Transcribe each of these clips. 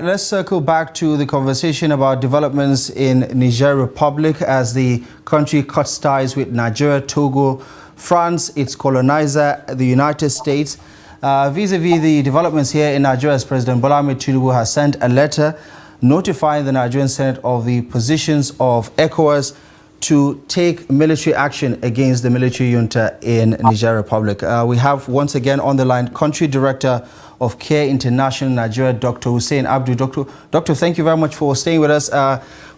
Let's circle back to the conversation about developments in Niger Republic as the country cuts ties with Nigeria, Togo, France, its colonizer, the United States. Vis-a-vis the developments here in Nigeria, as President Bola Ahmed Tinubu has sent a letter notifying the Nigerian Senate of the positions of ECOWAS to take military action against the military junta in Niger Republic. We have once again on the line Country Director of CARE International Nigeria, Dr. Husseni Abdu. Doctor, thank you very much for staying with us.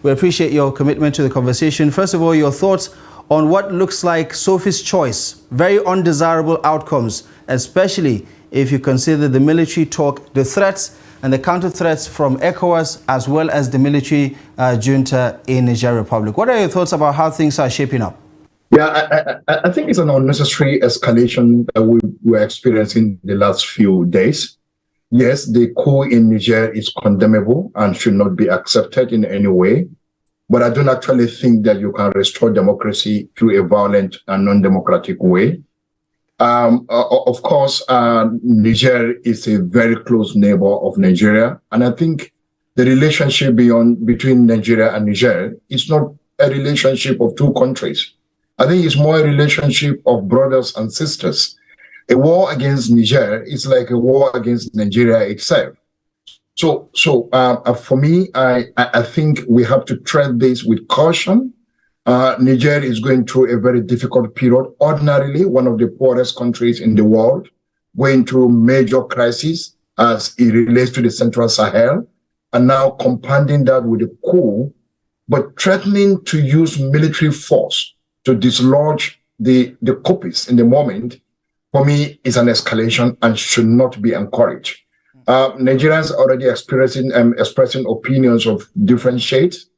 We appreciate your commitment to the conversation. First of all, your thoughts on what looks like Sophie's choice, very undesirable outcomes, especially if you consider the military talk, the threats and the counter threats from ECOWAS, as well as the military junta in Niger Republic. What are your thoughts about how things are shaping up? Yeah, I think it's an unnecessary escalation that we're experiencing the last few days. Yes, the coup in Niger is condemnable and should not be accepted in any way. But I don't actually think that you can restore democracy through a violent and non-democratic way. Of course, Niger is a very close neighbor of Nigeria. And I think the relationship between Nigeria and Niger is not a relationship of two countries. I think it's more a relationship of brothers and sisters. A war against Niger is like a war against Nigeria itself. So for me, I think we have to tread this with caution. Niger is going through a very difficult period. Ordinarily, one of the poorest countries in the world, going through major crises as it relates to the Central Sahel, and now compounding that with a coup, but threatening to use military force to dislodge the coupists in the moment, for me, is an escalation and should not be encouraged. Nigerians are already expressing opinions of different shades.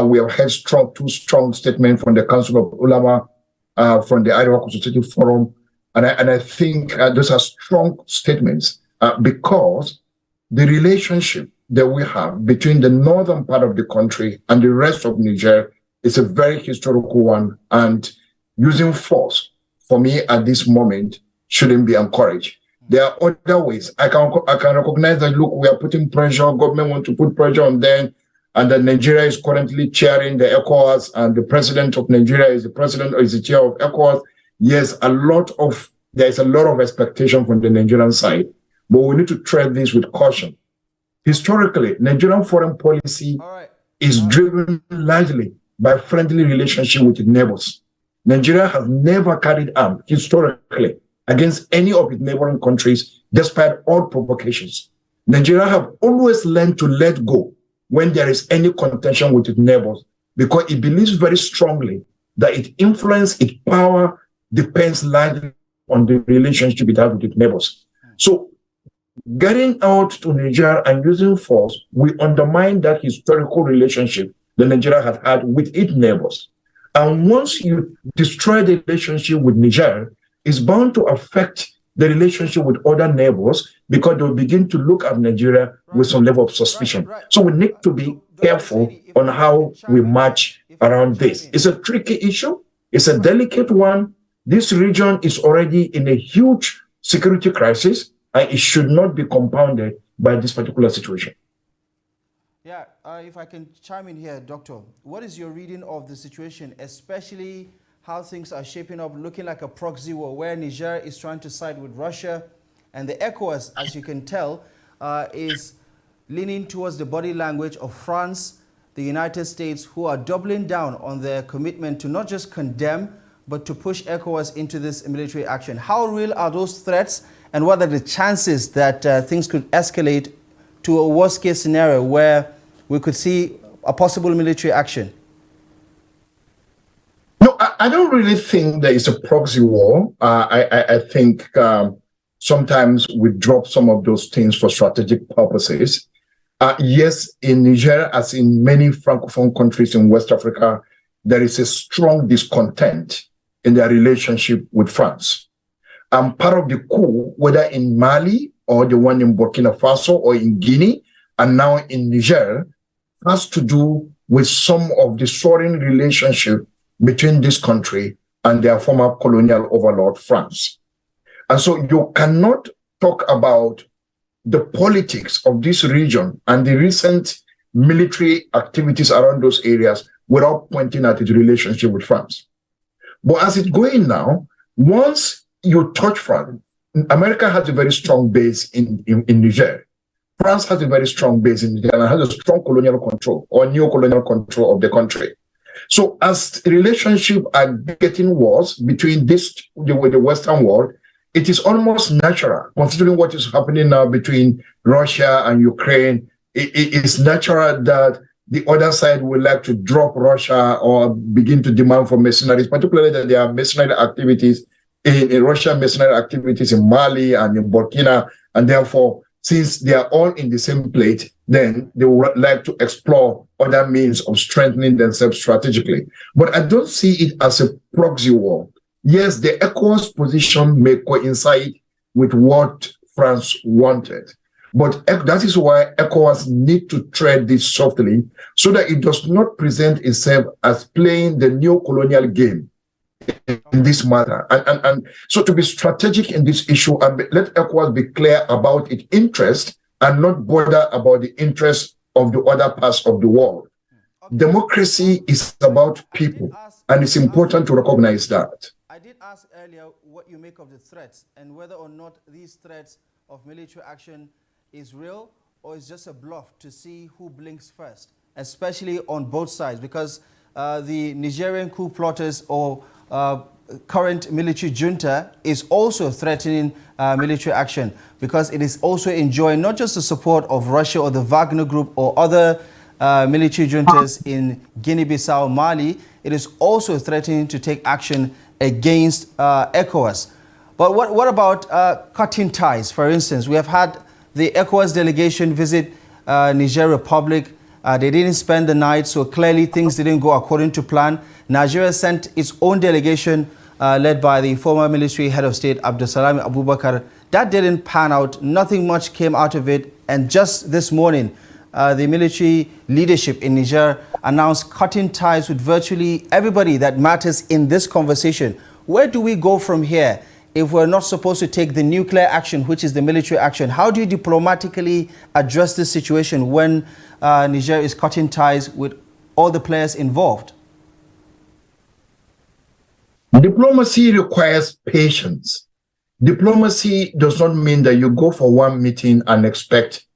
We have heard two strong statements from the Council of Ulama, from the Iowa Consultative Forum, and I think those are strong statements because the relationship that we have between the northern part of the country and the rest of Niger is a very historical one, and using force, for me, at this moment, shouldn't be encouraged. There are other ways. I can recognize that, look, we are putting pressure, government want to put pressure on them, and that Nigeria is currently chairing the ECOWAS, and the president of Nigeria is the chair of ECOWAS. Yes, there is a lot of expectation from the Nigerian side, but we need to tread this with caution. Historically, Nigerian foreign policy is driven largely by friendly relationship with its neighbors. Nigeria has never carried arms historically against any of its neighboring countries, despite all provocations. Nigeria have always learned to let go when there is any contention with its neighbors, because it believes very strongly that its influence, its power depends largely on the relationship it has with its neighbors. So getting out to Niger and using force will undermine that historical relationship that Nigeria has had with its neighbors. And once you destroy the relationship with Niger, it's bound to affect the relationship with other neighbors, because they'll begin to look at Nigeria with some level of suspicion. So we need to be careful on how we march around this. It's a tricky issue. It's a delicate one. This region is already in a huge security crisis, and it should not be compounded by this particular situation. Yeah, if I can chime in here, Doctor, what is your reading of the situation, especially how things are shaping up, looking like a proxy war where Niger is trying to side with Russia, and the ECOWAS, as you can tell, is leaning towards the body language of France, the United States, who are doubling down on their commitment to not just condemn, but to push ECOWAS into this military action. How real are those threats, and what are the chances that things could escalate to a worst-case scenario where we could see a possible military action? No, I don't really think there is a proxy war. I think sometimes we drop some of those things for strategic purposes. Yes, in Niger, as in many Francophone countries in West Africa, there is a strong discontent in their relationship with France. Part of the coup, whether in Mali or the one in Burkina Faso or in Guinea, and now in Niger, has to do with some of the soaring relationship between this country and their former colonial overlord, France. And so you cannot talk about the politics of this region and the recent military activities around those areas without pointing at its relationship with France. But as it's going now, once you touch France, America has a very strong base in Niger. France has a very strong base in Niger and has a strong colonial control or neo-colonial control of the country. So as relationships are getting worse between the Western world, it is almost natural, considering what is happening now between Russia and Ukraine. It is natural that the other side would like to drop Russia or begin to demand for mercenaries, particularly that there are mercenary activities in Russia, mercenary activities in Mali and in Burkina, and therefore, since they are all in the same plate, then they would like to explore other means of strengthening themselves strategically. But I don't see it as a proxy war. Yes, the ECOWAS position may coincide with what France wanted. But that is why ECOWAS need to tread this softly so that it does not present itself as playing the neo-colonial game in this matter. And so to be strategic in this issue and let ECOWAS be clear about its interest and not bother about the interest of the other parts of the world. Democracy is about people, and it's important to recognize that. I did ask earlier what you make of the threats and whether or not these threats of military action is real or is just a bluff to see who blinks first, especially on both sides, because the Nigerian coup plotters or current military junta is also threatening military action because it is also enjoying not just the support of Russia or the Wagner Group or other military juntas in Guinea-Bissau, Mali, it is also threatening to take action against ECOWAS. But what about cutting ties? For instance, we have had the ECOWAS delegation visit Niger Republic. They didn't spend the night, so clearly things didn't go according to plan. Nigeria sent its own delegation led by the former military head of state, Abdu Abubakar. That didn't pan out. Nothing much came out of it. And just this morning, the military leadership in Niger announced cutting ties with virtually everybody that matters in this conversation. Where do we go from here if we're not supposed to take the nuclear action, which is the military action? How do you diplomatically address this situation when Niger is cutting ties with all the players involved? Diplomacy requires patience. Diplomacy does not mean that you go for one meeting and expect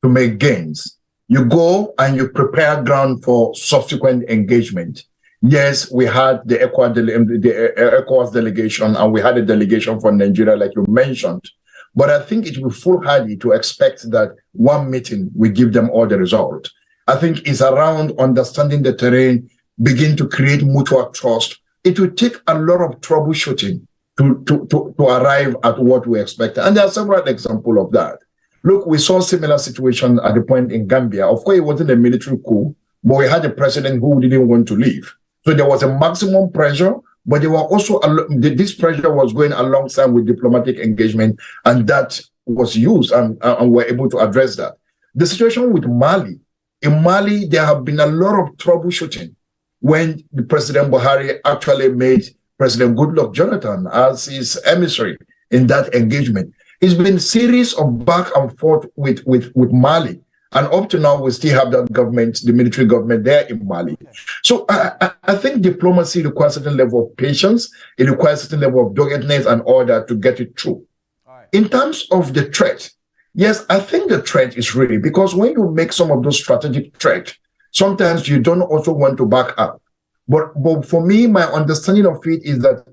to make gains. You go and you prepare ground for subsequent engagement. Yes, we had the ECOWAS delegation and we had a delegation from Nigeria, like you mentioned. But I think it will be foolhardy to expect that one meeting will give them all the result. I think it's around understanding the terrain, begin to create mutual trust. It will take a lot of troubleshooting to arrive at what we expect. And there are several examples of that. Look, we saw a similar situation at the point in Gambia. Of course, it wasn't a military coup, but we had a president who didn't want to leave. So there was a maximum pressure, but there were also this pressure was going alongside with diplomatic engagement, and that was used, and we're able to address that. The situation with Mali. In Mali, there have been a lot of troubleshooting when the President Buhari actually made President Goodluck Jonathan as his emissary in that engagement. It's been a series of back and forth with Mali. And up to now, we still have that government, the military government there in Mali. So I think diplomacy requires a certain level of patience. It requires a certain level of doggedness and order to get it through. Right. In terms of the threat, yes, I think the threat is real because when you make some of those strategic threats, sometimes you don't also want to back up. But for me, my understanding of it is that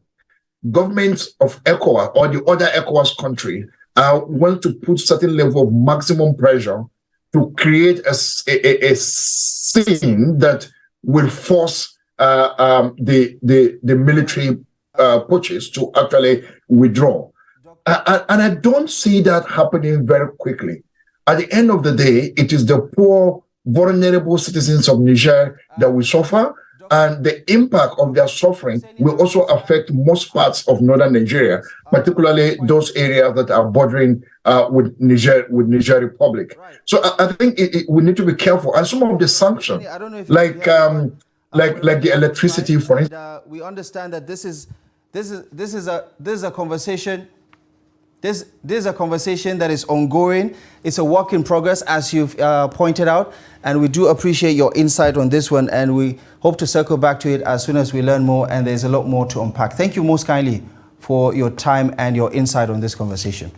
governments of ECOWAS or the other ECOWAS country want to put certain level of maximum pressure to create a scene that will force the military purchase to actually withdraw. And I don't see that happening very quickly. At the end of the day, it is the poor, vulnerable citizens of Niger that will suffer, and the impact of their suffering will also affect most parts of northern Nigeria, particularly those areas that are bordering with Niger Republic. Right. So I think we need to be careful. And some of the sanctions, like the electricity, for instance. We understand that this is a conversation This is a conversation that is ongoing. It's a work in progress, as you've pointed out, and we do appreciate your insight on this one, and we hope to circle back to it as soon as we learn more, and there's a lot more to unpack. Thank you most kindly for your time and your insight on this conversation.